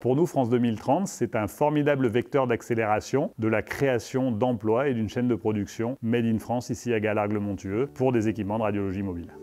Pour nous, France 2030, c'est un formidable vecteur d'accélération de la création d'emplois et d'une chaîne de production made in France ici à Galargues-le-Montueux pour des équipements de radiologie mobile.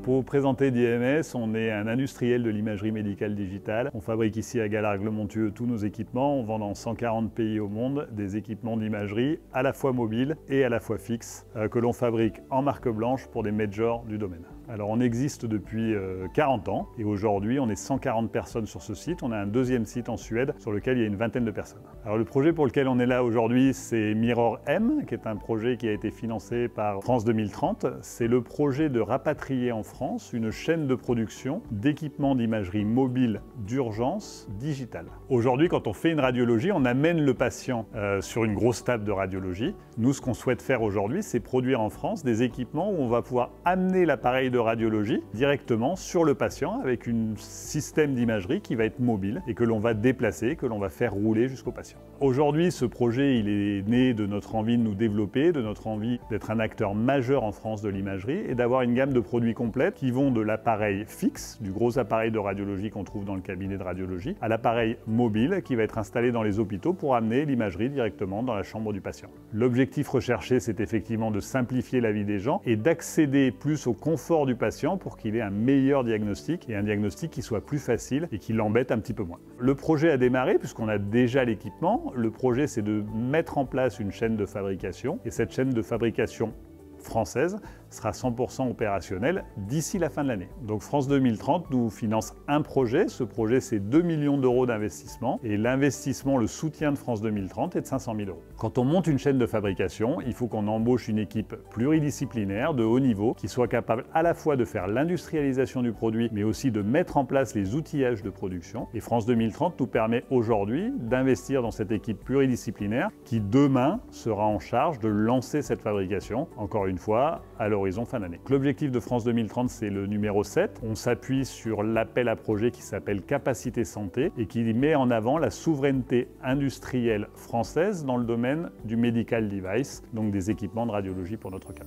Pour vous présenter DMS, on est un industriel de l'imagerie médicale digitale. On fabrique ici à Galargues-le-Montueux tous nos équipements. On vend dans 140 pays au monde des équipements d'imagerie à la fois mobiles et à la fois fixes que l'on fabrique en marque blanche pour des majors du domaine. Alors on existe depuis 40 ans et aujourd'hui on est 140 personnes sur ce site. On a un deuxième site en Suède sur lequel il y a une vingtaine de personnes. Alors le projet pour lequel on est là aujourd'hui, c'est Mirror M, qui est un projet qui a été financé par France 2030. C'est le projet de rapatrier en France une chaîne de production d'équipements d'imagerie mobile d'urgence digitale. Aujourd'hui, quand on fait une radiologie, on amène le patient sur une grosse table de radiologie. Nous, ce qu'on souhaite faire aujourd'hui, c'est produire en France des équipements où on va pouvoir amener l'appareil de radiologie directement sur le patient avec un système d'imagerie qui va être mobile et que l'on va déplacer, que l'on va faire rouler jusqu'au patient. Aujourd'hui, ce projet, il est né de notre envie de nous développer, de notre envie d'être un acteur majeur en France de l'imagerie et d'avoir une gamme de produits complète qui vont de l'appareil fixe, du gros appareil de radiologie qu'on trouve dans le cabinet de radiologie, à l'appareil mobile qui va être installé dans les hôpitaux pour amener l'imagerie directement dans la chambre du patient. L'objectif recherché, c'est effectivement de simplifier la vie des gens et d'accéder plus au confort du patient pour qu'il ait un meilleur diagnostic et un diagnostic qui soit plus facile et qui l'embête un petit peu moins. Le projet a démarré puisqu'on a déjà l'équipement. Le projet, c'est de mettre en place une chaîne de fabrication et cette chaîne de fabrication française sera 100% opérationnelle d'ici la fin de l'année. Donc France 2030 nous finance un projet. Ce projet, c'est 2 millions d'euros d'investissement et l'investissement, le soutien de France 2030 est de 500 000 euros. Quand on monte une chaîne de fabrication, il faut qu'on embauche une équipe pluridisciplinaire de haut niveau qui soit capable à la fois de faire l'industrialisation du produit mais aussi de mettre en place les outillages de production. Et France 2030 nous permet aujourd'hui d'investir dans cette équipe pluridisciplinaire qui demain sera en charge de lancer cette fabrication, encore une fois, à l'horizon fin d'année. L'objectif de France 2030, c'est le numéro 7. On s'appuie sur l'appel à projet qui s'appelle Capacité Santé et qui met en avant la souveraineté industrielle française dans le domaine du medical device, donc des équipements de radiologie pour notre cas.